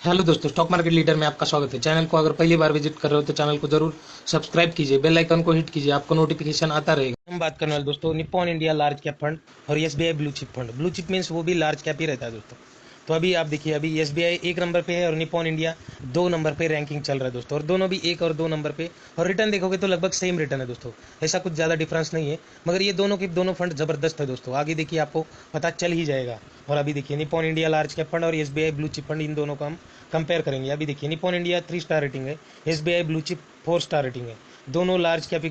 Hello दोस्तों, stock market leader में आपका स्वागत है। चैनल को अगर पहली बार विजिट कर रहे हो तो चैनल को जरूर सब्सक्राइब कीजिए, बेल आइकन को हिट कीजिए, आपको नोटिफिकेशन आता रहेगा। हम बात करने वाले दोस्तों Nippon India large cap fund और SBI blue chip fund. Blue chip means वो भी लार्ज कैप ही रहता है दोस्तों। तो अभी आप देखिए, अभी एसबीआई एक नंबर पे है और निप्पॉन इंडिया 2 नंबर पे रैंकिंग चल रहा है दोस्तों, और दोनों भी 1 और 2 नंबर पे। और रिटर्न देखोगे तो लगभग सेम रिटर्न है दोस्तों, ऐसा कुछ ज़्यादा डिफरेंस नहीं है। मगर ये दोनों के दोनों फंड ज़बरदस्त है दोस्तों, आगे देखिए आपको पता चल ही जाएगा। और अभी देखिए Nippon India large cap fund और एसबीआई ब्लू चिप फंड, इन दोनों को हम कंपेयर करेंगे। अभी देखिए निप्पॉन इंडिया 3 स्टार रेटिंग है, SBI blue chip 4 star rating है। दोनों लार्ज कैप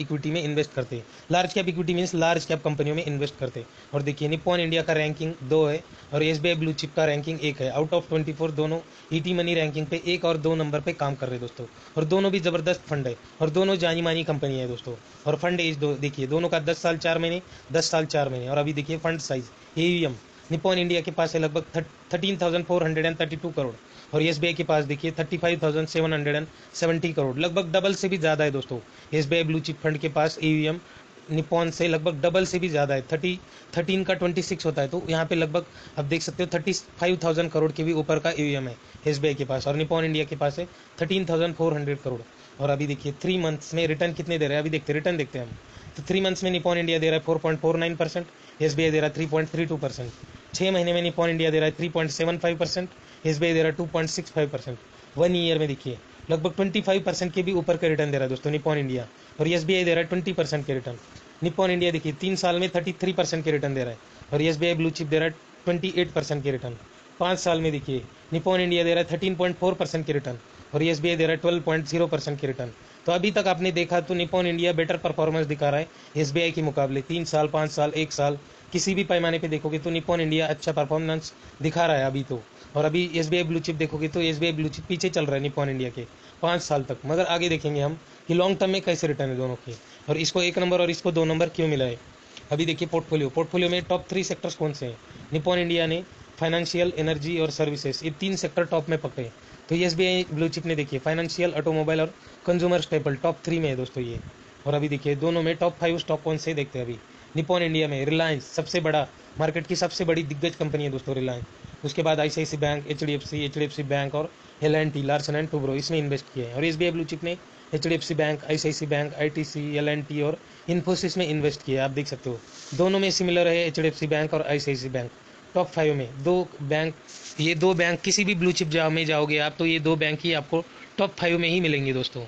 इक्विटी में इन्वेस्ट करते हैं। Large cap equity means large cap कंपनियों में इन्वेस्ट करते हैं। और देखिए निप्पॉन इंडिया का रैंकिंग 2 है और एसबीआई ब्लू चिप का रैंकिंग 1 है। आउट ऑफ 24 दोनों ईटी मनी रैंकिंग पे 1 और 2 नंबर पे काम कर रहे हैं दोस्तों। और दोनों भी जबरदस्त फंड है और दोनों जानी मानी कंपनी है दोस्तों। और फंड एज देखिए दोनों का 10 साल 4 महीने, 10 साल 4 महीने। और अभी देखिए fund size AUM Nippon India के पास है लगभग 13,432 करोड़ और एसबीआई के पास देखिए 35,770 करोड़, लगभग डबल से भी ज़्यादा है दोस्तों। एसबीआई ब्लू चिप फंड के पास एयूएम निप्पॉन से लगभग डबल से भी ज़्यादा है। 13 का 26 होता है, तो यहाँ पे लगभग आप देख सकते हो 35,000 करोड़ के भी ऊपर का एयूएम है एसबीआई के पास। और निप्पॉन इंडिया के पास है 13,400 करोड़। और अभी देखिए 3 मंथ्स में रिटर्न कितने दे रहे हैं, अभी देखते रिटर्न देखते हैं हम। तो 3 मंथ्स में निप्पॉन इंडिया दे रहा है 4.49%, एसबीआई दे रहा है 3.32%। 6 महीने में निप्पॉन इंडिया दे रहा है 3.75%, एसबीआई दे रहा है 2.65%। 1 ईयर में देखिए लगभग 25% के भी ऊपर का रिटर्न दे रहा है दोस्तों निप्पॉन इंडिया। और एसबीआई दे रहा है 20% के रिटर्न। निप्पॉन इंडिया देखिए 3 साल में 33% के रिटर्न दे रहा है और एसबीआई ब्लू चिप दे रहा है 28% के रिटर्न। 5 साल में देखिए निप्पॉन इंडिया दे रहा है 13.4% के रिटर्न और एसबीआई दे रहा है 12.0% के रिटर्न। तो अभी तक आपने देखा तो निप्पॉन इंडिया बेटर परफॉर्मेंस दिखा रहा है एसबीआई के मुकाबले। 3 साल, 5 साल, 1 साल, किसी भी पैमाने पे देखोगे तो निप्पॉन इंडिया अच्छा परफॉर्मेंस दिखा रहा है अभी तो। और अभी एसबीआई ब्लू चिप देखोगे तो एसबीआई ब्लू चिप पीछे चल रहा है निप्पॉन इंडिया के 5 साल तक। मगर आगे देखेंगे हम कि लॉन्ग टर्म में कैसे रिटर्न है दोनों के, और इसको 1 नंबर और इसको 2 नंबर क्यों मिला है। अभी देखिए पोर्टफोलियो में टॉप 3 सेक्टर्स कौन से हैं। निप्पॉन इंडिया ने फाइनेंशियल, एनर्जी और सर्विसेज, ये 3 सेक्टर टॉप में पकड़े। तो एसबीआई ब्लू चिप ने देखिए फाइनेंशियल, ऑटोमोबाइल और कंज्यूमर स्टेपल टॉप 3 में है दोस्तों ये। और अभी देखिए दोनों में टॉप 5 स्टॉक कौन से देखते हैं अभी। निप्पॉन इंडिया में रिलायंस सबसे बड़ा, मार्केट की सबसे बड़ी दिग्गज कंपनी है दोस्तों रिलायंस। उसके बाद आईसीआईसी बैंक, एचडीएफसी बैंक और एल&टी, लार्सन एंड टूब्रो, इसमें इन्वेस्ट किया है। और एसबीआई ब्लू चिप ने HDFC bank, ICICI bank, ITC, L and T और इन्फोसिस में इन्वेस्ट किया है। आप देख सकते हो दोनों में सिमिलर है एचडीएफसी बैंक और आईसीआईसी बैंक। टॉप 5 में दो बैंक, ये 2 बैंक किसी भी ब्लू चिप में जाओगे आप तो ये 2 बैंक ही आपको टॉप 5 में ही मिलेंगे दोस्तों।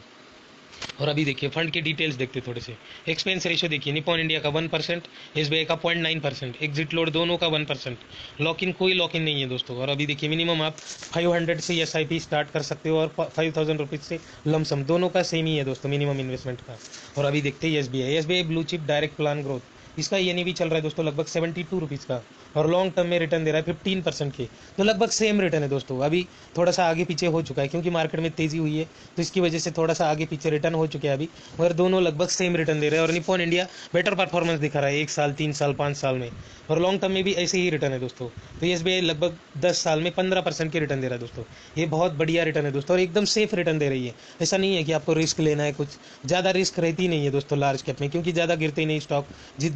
और अभी देखिए फंड के डिटेल्स देखते थोड़े से। एक्सपेंस रेशियो देखिए निप्पॉन इंडिया का 1%, एसबीआई का 0.9%, एग्जिट लोड दोनों का 1%। लॉक इन कोई लॉक इन नहीं है दोस्तों। और अभी देखिए मिनिमम आप 500 से एसआईपी स्टार्ट कर सकते हो और 5,000 रुपीज़ से लमसम, दोनों का सेम ही है दोस्तों मिनिमम इन्वेस्टमेंट का। और अभी देखते हैं SBI blue chip direct plan growth, इसका एनईवी चल रहा है दोस्तों लगभग 72 रुपीज़ का और लॉन्ग टर्म में रिटर्न दे रहा है 15% के। तो लगभग सेम रिटर्न है दोस्तों। अभी थोड़ा सा आगे पीछे हो चुका है क्योंकि मार्केट में तेजी हुई है, तो इसकी वजह से थोड़ा सा आगे पीछे रिटर्न हो चुके हैं अभी। मगर दोनों लगभग सेम रिटर्न दे रहे हैं और निप्पॉन इंडिया बेटर परफॉर्मेंस दिखा रहा है 1 साल, 3 साल, 5 साल में। और लॉन्ग टर्म में भी ऐसे ही रिटर्न है दोस्तों। तो एसबीआई लगभग 10 साल में 15% के रिटर्न दे रहा है दोस्तों। ये बहुत बढ़िया रिटर्न है दोस्तों और एकदम सेफ रिटर्न दे रही है। ऐसा नहीं है कि आपको रिस्क लेना है, कुछ ज़्यादा रिस्क रहती नहीं है दोस्तों लार्ज कैप में, क्योंकि ज़्यादा गिरते नहीं स्टॉक,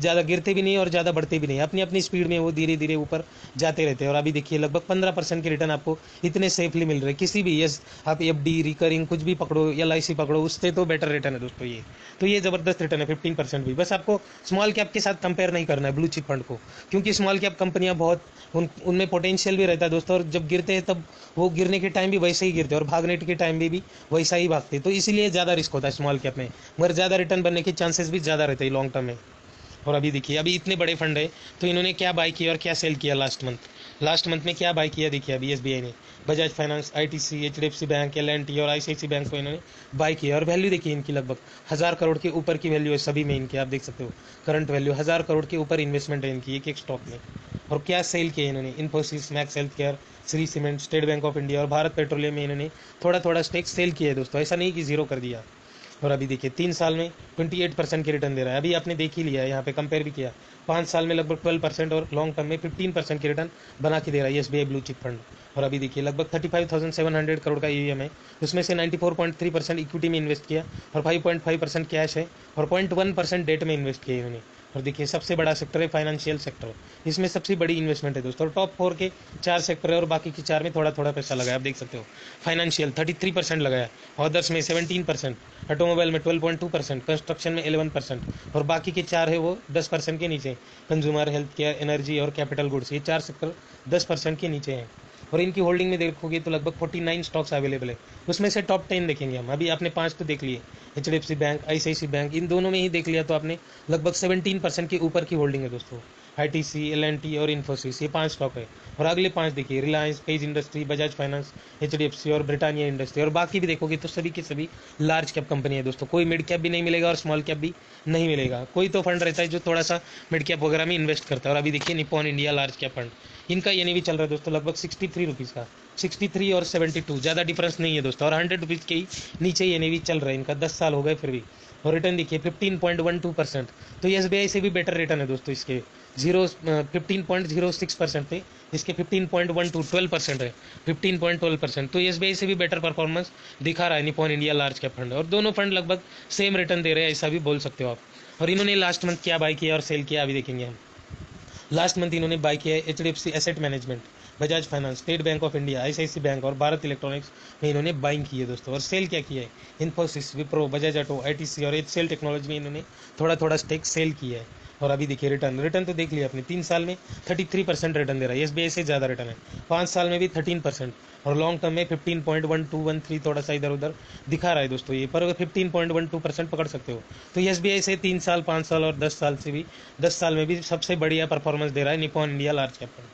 ज़्यादा गिरते भी नहीं और ज़्यादा बढ़ते भी नहीं, अपनी अपनी स्पीड में वो धीरे धीरे ऊपर जाते रहते हैं। और अभी देखिए लगभग 15% के रिटर्न आपको इतने सेफली मिल रहे हैं। किसी भी यस आप एफडी, रिकरिंग कुछ भी पकड़ो, एलआईसी पकड़ो, उससे तो बेटर रिटर्न है दोस्तों ये। तो ये ज़बरदस्त रिटर्न है 15% भी। बस आपको स्मॉल कैप के साथ कंपेयर नहीं करना है ब्लू चिप फंड को, क्योंकि स्मॉल कैप कंपनियां बहुत उनमें पोटेंशियल भी रहता है दोस्तों, और जब गिरते हैं तब वो गिरने के टाइम भी वैसे ही गिरते हैं और भागने के टाइम भी वैसा ही भागते हैं। तो इसीलिए ज़्यादा रिस्क होता है स्मॉल कैप में, मगर ज़्यादा रिटर्न बनने के चांसेस भी ज़्यादा रहते हैं लॉन्ग टर्म में। और अभी देखिए अभी इतने बड़े फंड है तो इन्होंने क्या बाय किया और क्या सेल किया लास्ट मंथ में क्या बाय किया देखिए। अभी एसबीआई ने Bajaj finance, ITC, HDFC bank, L&T और आईसीआईसी बैंक को इन्होंने बाय किया। और वैल्यू देखिए इनकी लगभग 1,000 करोड़ के ऊपर की वैल्यू है सभी में इनकी। आप देख सकते हो करंट वैल्यू 1,000 करोड़ के ऊपर इन्वेस्टमेंट है इनकी एक एक स्टॉक में। और क्या सेल किया इन्होंने, Infosys, max health care, Shri cement, state bank of India और भारत पेट्रोलियम में इन्होंने थोड़ा थोड़ा स्टेक सेल किया है दोस्तों, ऐसा नहीं कि जीरो कर दिया। और अभी देखिए 3 साल में 28% के रिटर्न दे रहा है। अभी आपने देख ही लिया है, यहाँ पे कंपेयर भी किया। 5 साल में लगभग 12% और लॉन्ग टर्म में 15% के रिटर्न बना के दे रहा है एसबीआई ब्लू चिप फंड। और अभी देखिए लगभग 35,700 करोड़ का ईवीएम है, उसमें से 94.3% इक्विटी में इन्वेस्ट किया और 5.5% कैश है और 0.1% डेट में इन्वेस्ट किया इन्होंने। और देखिए सबसे बड़ा सेक्टर है फाइनेंशियल सेक्टर, इसमें सबसे बड़ी इन्वेस्टमेंट है दोस्तों। टॉप 4 के 4 सेक्टर है और बाकी के 4 में थोड़ा थोड़ा पैसा लगाया, आप देख सकते हो। फाइनेंशियल 33% लगाया, अदर्स में 17%, ऑटोमोबाइल में 12.2%, कंस्ट्रक्शन में 11% और बाकी के 4 है वो 10% के नीचे। कंज्यूमर, हेल्थ केयर, एनर्जी और कैपिटल गुड्स, ये 4 सेक्टर 10% के नीचे हैं। और इनकी होल्डिंग में देखोगे तो लगभग 49 स्टॉक्स अवेलेबल है। उसमें से टॉप 10 देखेंगे हम, अभी आपने 5 तो देख लिए, HDFC बैंक, ICICI बैंक, इन दोनों में ही देख लिया तो आपने लगभग 17% के ऊपर की होल्डिंग है दोस्तों। ITC, L&T और इन्फोसिस, ये 5 स्टॉक है। और अगले 5 देखिए, Reliance, page industry, Bajaj finance, HDFC और ब्रिटानिया इंडस्ट्री। और बाकी भी देखोगे तो सभी के सभी लार्ज कैप कंपनी है दोस्तों। कोई मिड कैप भी नहीं मिलेगा और स्मॉल कैप भी नहीं मिलेगा। कोई तो फंड रहता है जो थोड़ा सा मिड कैप वगैरह में इन्वेस्ट करता है। और अभी देखिए Nippon India large cap fund, इनका ये भी चल रहा है दोस्तों लगभग 63 रुपीज़ का, 63 और 72, ज़्यादा डिफरेंस नहीं है दोस्तों। और 100 रुपीज़ के ही नीचे ये भी चल रहा है, इनका 10 साल हो गए फिर भी। और रिटर्न देखिए 15.12%, तो ये SBI से भी बेटर रिटर्न है दोस्तों। इसके 15.06% थे, इसके 15.12, 12% है, 15.12%। तो SBI से भी बेटर परफॉर्मेंस दिखा रहा है Nippon India large cap fund. और दोनों फंड लगभग सेम रिटर्न दे रहे हैं, ऐसा भी बोल सकते हो आप। और इन्होंने लास्ट मंथ क्या बाय किया और सेल किया अभी देखेंगे हम। लास्ट मंथ इन्होंने बाय किया है HDFC asset management, Bajaj finance, state bank of India, ICICI bank और भारत इलेक्ट्रॉनिक्स में इन्होंने बाइंग की है दोस्तों। और सेल क्या किया है, इन्फोसिस, विप्रो, बजाज ऑटो, ITC और HCL टेक्नोलॉजी में इन्होंने थोड़ा थोड़ा स्टेक सेल किया है। और अभी देखिए रिटर्न तो देख लिया आपने, 3 साल में 33% रिटर्न दे रहा है, SBI से ज़्यादा रिटर्न है। 5 साल में भी 13% और लॉन्ग टर्म में 15.1213, थोड़ा सा इधर उधर दिखा रहा है दोस्तों ये, पर 15.12% पकड़ सकते हो। तो SBI से 3 साल, 5 साल और 10 साल से भी, 10 साल में भी सबसे बढ़िया परफॉर्मेंस दे रहा है Nippon India large cap fund.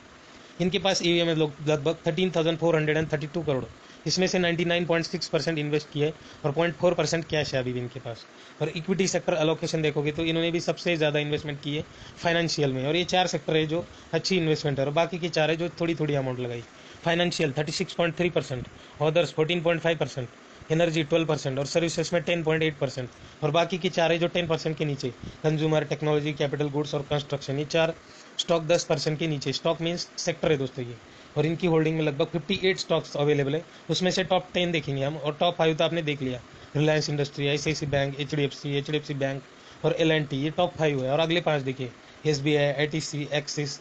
इनके पास EVM है लगभग 13,432 करोड़, इसमें से 99.6% इन्वेस्ट किया है और 0.4% कैश है अभी भी इनके पास। और इक्विटी सेक्टर अलोकेशन देखोगे तो इन्होंने भी सबसे ज़्यादा इन्वेस्टमेंट की है फाइनेंशियल में। और ये 4 सेक्टर है जो अच्छी इन्वेस्टमेंट है और बाकी के 4 है जो थोड़ी थोड़ी अमाउंट लगाई। फाइनेंशियल 36.3%, अदर्स 14.5%, एनर्जी 12% और सर्विसेज में 10.8%। और बाकी की 4 है जो 10% के नीचे, कंज्यूमर, टेक्नोलॉजी, कैपिटल गुड्स और कंस्ट्रक्शन, ये 4 स्टॉक 10% के नीचे। स्टॉक मीन्स सेक्टर है दोस्तों ये। और इनकी होल्डिंग में लगभग 58 स्टॉक्स अवेलेबल है, उसमें से टॉप 10 देखेंगे हम। और टॉप 5 तो आपने देख लिया, Reliance industry, ICICI bank, HDFC bank और L&T, ये टॉप 5 है। और अगले 5 देखिए, SBI, ITC, axis,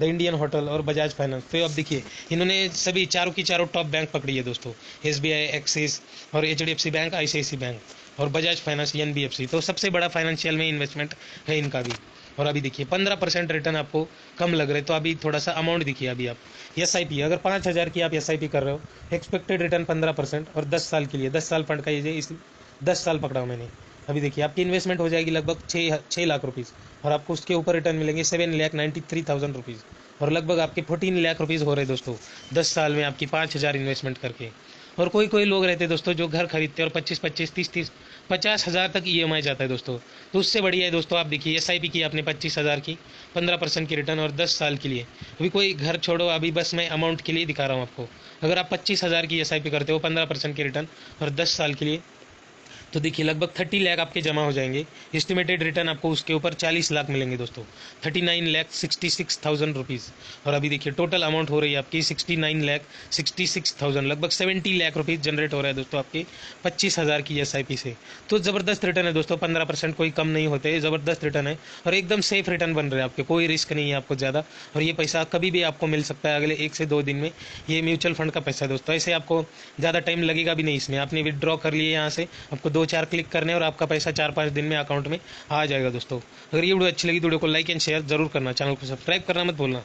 the Indian hotel और बजाज फाइनेंस। तो अब देखिए इन्होंने सभी चारों की चारों टॉप बैंक पकड़ी है दोस्तों, SBI, एक्सिस और HDFC बैंक, ICICI बैंक और बजाज फाइनेंस, NBFC। तो सबसे बड़ा फाइनेंशियल में इन्वेस्टमेंट है इनका भी। और अभी देखिए 15% रिटर्न आपको कम लग रहे, तो अभी थोड़ा सा अमाउंट देखिए। अभी आप SIP, अगर 5,000 की आप SIP कर रहे हो, एक्सपेक्टेड रिटर्न 15% और 10 साल के लिए, 10 साल फंड का ये इस 10 साल पकड़ा हूँ मैंने। अभी देखिए आपकी इन्वेस्टमेंट हो जाएगी लगभग 6 लाख रुपीज़ और आपको उसके ऊपर रिटर्न मिलेंगे 7,93,000 रुपीज़। और लगभग आपके 14 लाख रुपीज़ हो रहे दोस्तों 10 साल में आपकी 5,000 इन्वेस्टमेंट करके। और कोई कोई लोग रहते हैं दोस्तों जो घर खरीदते हैं और 25-25, 30-30, 50,000 तक EMI जाता है दोस्तों। तो उससे बढ़िया है दोस्तों, आप देखिए SIP की आपने 25,000 की, 15% की रिटर्न और 10 साल के लिए। अभी कोई घर छोड़ो, अभी बस मैं अमाउंट के लिए दिखा रहा हूँ आपको। अगर आप 25,000 की SIP करते हो, 15% की रिटर्न और 10 साल के लिए, तो देखिए लगभग 30 लाख आपके जमा हो जाएंगे। एस्टिमेटेड रिटर्न आपको उसके ऊपर 40 लाख मिलेंगे दोस्तों, 39,66,000 रुपीज़। और अभी देखिए टोटल अमाउंट हो रही है आपकी 69,66,000, लगभग 70 लाख रुपीज़ जनरेट हो रहा है दोस्तों आपके 25,000 की SIP से। तो ज़बरदस्त रिटर्न है दोस्तों, 15% कोई कम नहीं होते, ज़बरदस्त रिटर्न है और एकदम सेफ रिटर्न बन रहे हैं आपके, कोई रिस्क नहीं है आपको ज़्यादा। और ये पैसा कभी भी आपको मिल सकता है अगले 1 से 2 दिन में। ये म्यूचुअल फंड का पैसा है दोस्तों, ऐसे आपको ज़्यादा टाइम लगेगा भी नहीं इसमें। आपने विदड्रॉ कर लिए यहाँ से, आपको 2-4 क्लिक करने और आपका पैसा 4-5 दिन में अकाउंट में आ जाएगा दोस्तों। अगर ये वीडियो अच्छी लगी तो वीडियो को लाइक एंड शेयर जरूर करना, चैनल को सब्सक्राइब करना मत भूलना।